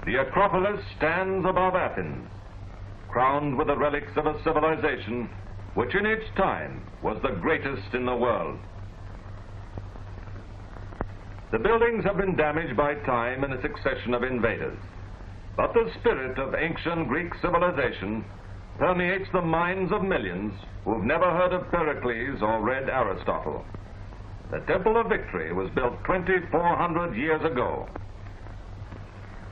The Acropolis stands above Athens, crowned with the relics of a civilization which in its time was the greatest in the world. The buildings have been damaged by time and a succession of invaders, but the spirit of ancient Greek civilization permeates the minds of millions who've never heard of Pericles or read Aristotle. The Temple of Victory was built 2,400 years ago.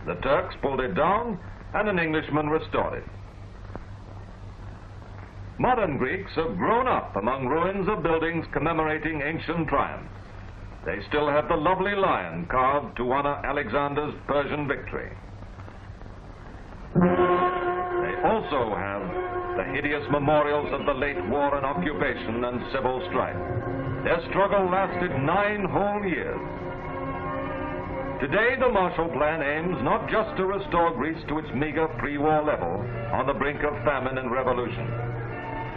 The Turks pulled it down and an Englishman restored it. Modern Greeks have grown up among ruins of buildings commemorating ancient triumphs. They still have the lovely lion carved to honor Alexander's Persian victory. They also have the hideous memorials of the late war and occupation and civil strife. Their struggle lasted 9 whole years. Today, the Marshall Plan aims not just to restore Greece to its meager pre-war level on the brink of famine and revolution.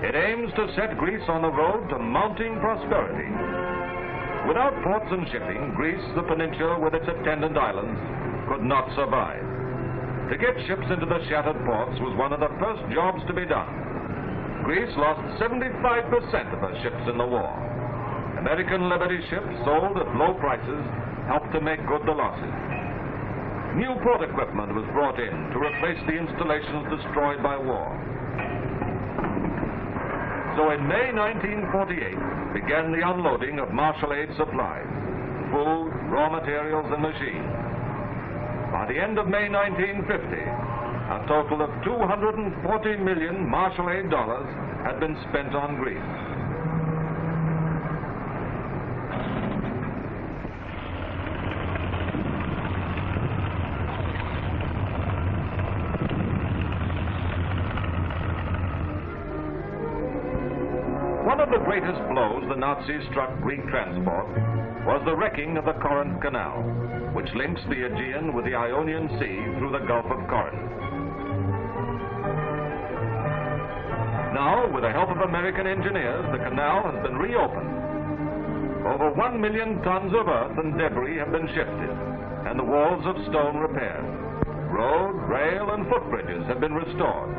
It aims to set Greece on the road to mounting prosperity. Without ports and shipping, Greece, the peninsula with its attendant islands, could not survive. To get ships into the shattered ports was one of the first jobs to be done. Greece lost 75% of her ships in the war. American Liberty ships sold at low prices helped to make good the losses. New port equipment was brought in to replace the installations destroyed by war. So in May 1948 began the unloading of Marshall Aid supplies, food, raw materials, and machines. By the end of May 1950, a total of $240 million Marshall Aid dollars had been spent on Greece. One of the greatest blows the Nazis struck Greek transport was the wrecking of the Corinth Canal, which links the Aegean with the Ionian Sea through the Gulf of Corinth. Now, with the help of American engineers, the canal has been reopened. Over 1 million tons of earth and debris have been shifted, and the walls of stone repaired. Road, rail, and footbridges have been restored.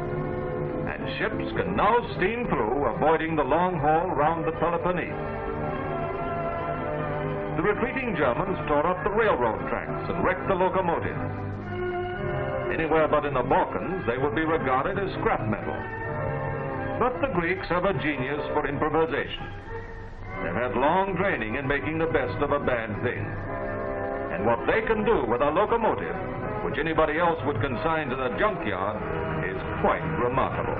And ships can now steam through, avoiding the long haul round the Peloponnese. The retreating Germans tore up the railroad tracks and wrecked the locomotives. Anywhere but in the Balkans, they would be regarded as scrap metal. But the Greeks have a genius for improvisation. They've had long training in making the best of a bad thing. And what they can do with a locomotive, which anybody else would consign to the junkyard, is quite remarkable.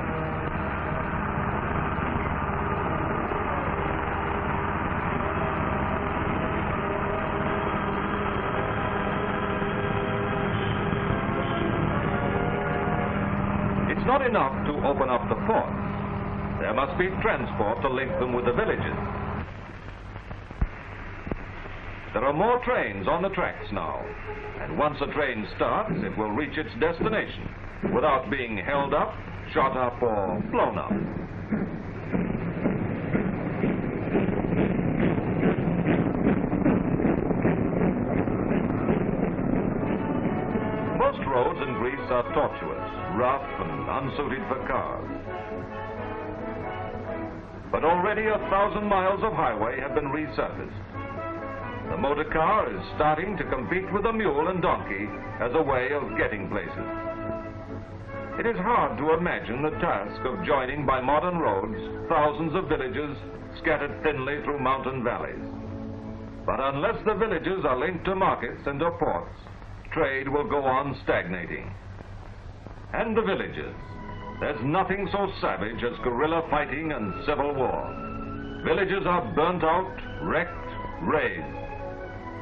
It's not enough to open up the ports. There must be transport to link them with the villages. There are more trains on the tracks now, and once a train starts, it will reach its destination without being held up, shot up, or blown up. Most roads in Greece are tortuous, rough, and unsuited for cars. But already 1,000 miles of highway have been resurfaced. The motor car is starting to compete with the mule and donkey as a way of getting places. It is hard to imagine the task of joining by modern roads thousands of villages scattered thinly through mountain valleys. But unless the villages are linked to markets and to ports, trade will go on stagnating. And the villages. There's nothing so savage as guerrilla fighting and civil war. Villages are burnt out, wrecked, razed.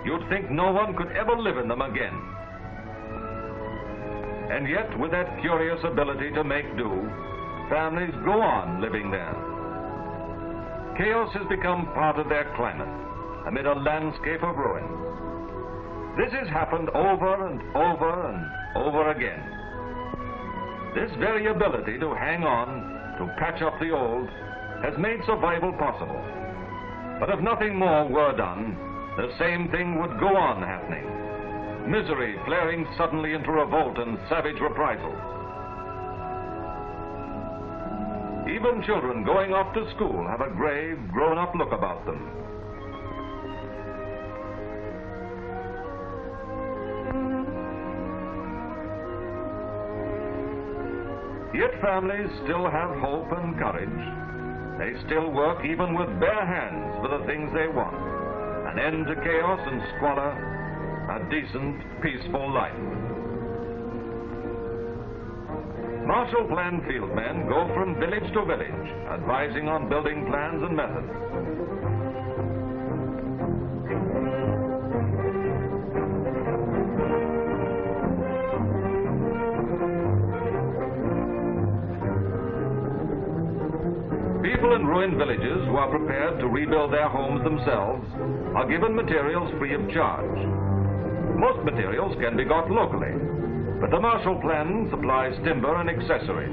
You'd think no one could ever live in them again. And yet, with that curious ability to make do, families go on living there. Chaos has become part of their climate, amid a landscape of ruins. This has happened over and over and over again. This very ability to hang on, to patch up the old, has made survival possible. But if nothing more were done, the same thing would go on happening. misery flaring suddenly into revolt and savage reprisals. Even children going off to school have a grave, grown-up look about them. Yet families still have hope and courage. They still work even with bare hands for the things they want. An end to chaos and squalor, a decent, peaceful life. Marshall Plan field men go from village to village, advising on building plans and methods. People in ruined villages who are prepared to rebuild their homes themselves are given materials free of charge. Most materials can be got locally, but the Marshall Plan supplies timber and accessories.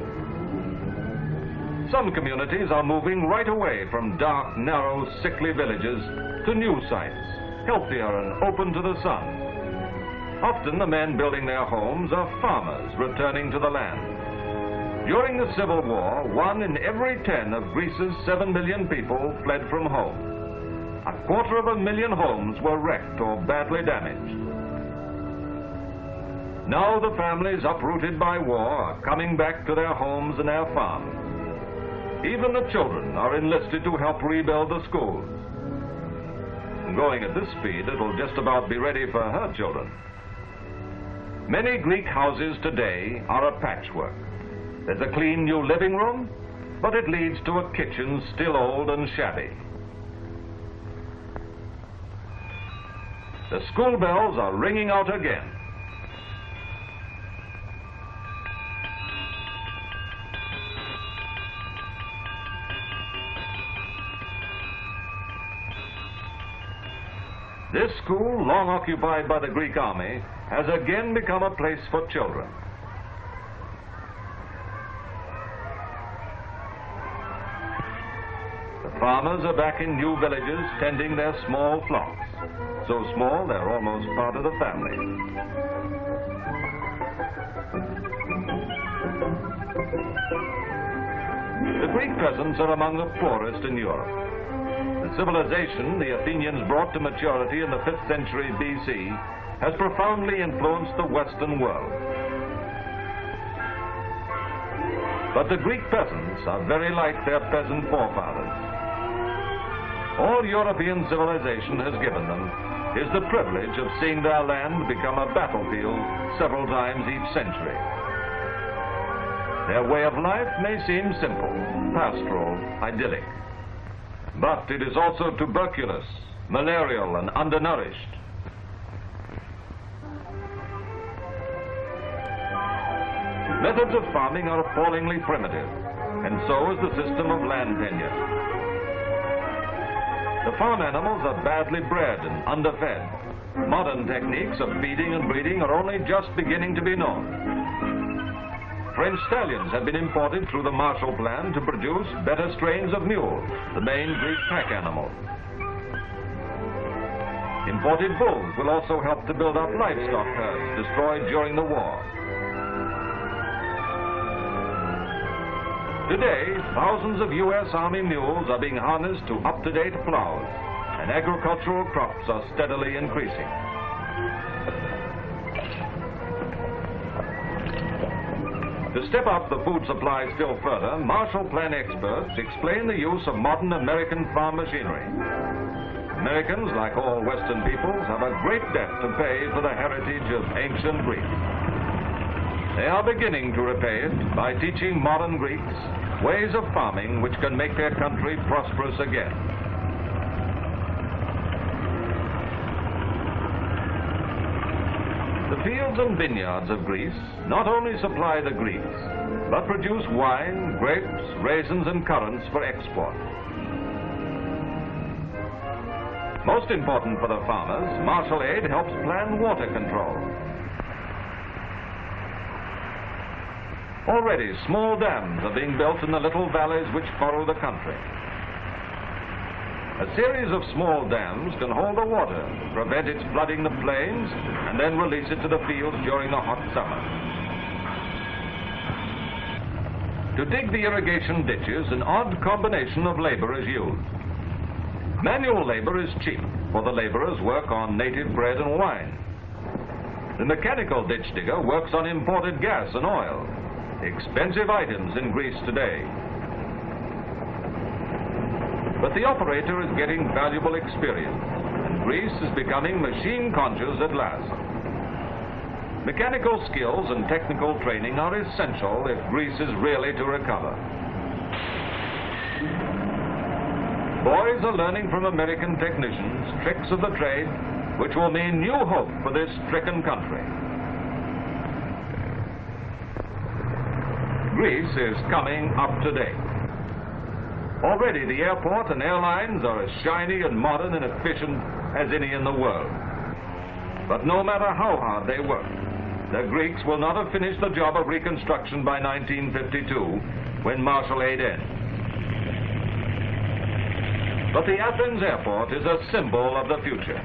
Some communities are moving right away from dark, narrow, sickly villages to new sites, healthier and open to the sun. Often the men building their homes are farmers returning to the land. During the Civil War, 1 in every 10 of Greece's 7 million people fled from home. 250,000 homes were wrecked or badly damaged. Now the families uprooted by war are coming back to their homes and their farms. Even the children are enlisted to help rebuild the schools. Going at this speed, it'll just about be ready for her children. Many Greek houses today are a patchwork. There's a clean new living room, but it leads to a kitchen still old and shabby. The school bells are ringing out again. This school, long occupied by the Greek army, has again become a place for children. The farmers are back in new villages tending their small flocks. So small, they're almost part of the family. The Greek peasants are among the poorest in Europe. The civilization the Athenians brought to maturity in the 5th century BC has profoundly influenced the Western world. But the Greek peasants are very like their peasant forefathers. All European civilization has given them is the privilege of seeing their land become a battlefield several times each century. Their way of life may seem simple, pastoral, idyllic, but it is also tuberculous, malarial, and undernourished. Methods of farming are appallingly primitive, and so is the system of land tenure. The farm animals are badly bred and underfed. Modern techniques of feeding and breeding are only just beginning to be known. French stallions have been imported through the Marshall Plan to produce better strains of mule, the main Greek pack animal. Imported bulls will also help to build up livestock herds destroyed during the war. Today, thousands of U.S. Army mules are being harnessed to up-to-date plows, and agricultural crops are steadily increasing. To step up the food supply still further, Marshall Plan experts explain the use of modern American farm machinery. Americans, like all Western peoples, have a great debt to pay for the heritage of ancient Greeks. They are beginning to repay it by teaching modern Greeks ways of farming which can make their country prosperous again. The fields and vineyards of Greece not only supply the Greeks, but produce wine, grapes, raisins, and currants for export. Most important for the farmers, Marshall Aid helps plan water control. Already, small dams are being built in the little valleys which furrow the country. A series of small dams can hold the water, prevent its flooding the plains, and then release it to the fields during the hot summer. To dig the irrigation ditches, an odd combination of labor is used. Manual labor is cheap, for the laborers work on native bread and wine. The mechanical ditch digger works on imported gas and oil, expensive items in Greece today. But the operator is getting valuable experience, and Greece is becoming machine conscious at last. Mechanical skills and technical training are essential if Greece is really to recover. Boys are learning from American technicians tricks of the trade, which will mean new hope for this stricken country. Greece is coming up to date. Already the airport and airlines are as shiny and modern and efficient as any in the world. But no matter how hard they work, the Greeks will not have finished the job of reconstruction by 1952, when martial aid ends. But the Athens airport is a symbol of the future.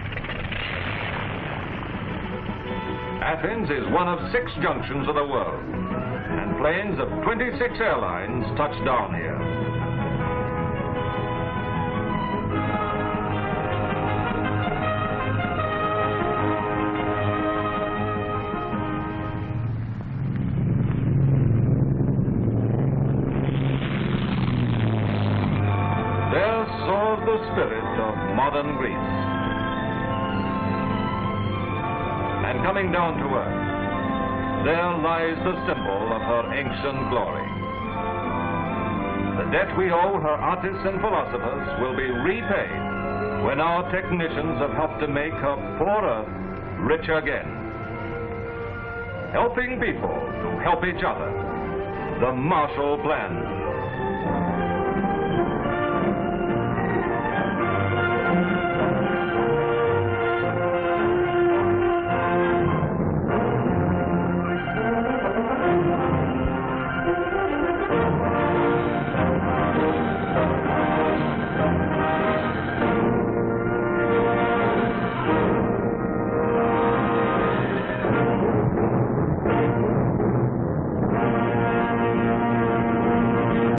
Athens is one of 6 junctions of the world, and planes of 26 airlines touch down here. There soars the spirit of modern Greece. And coming down to earth, there lies the symbol of her ancient glory. The debt we owe her artists and philosophers will be repaid when our technicians have helped to make her poor earth rich again. Helping people to help each other. The Marshall Plan.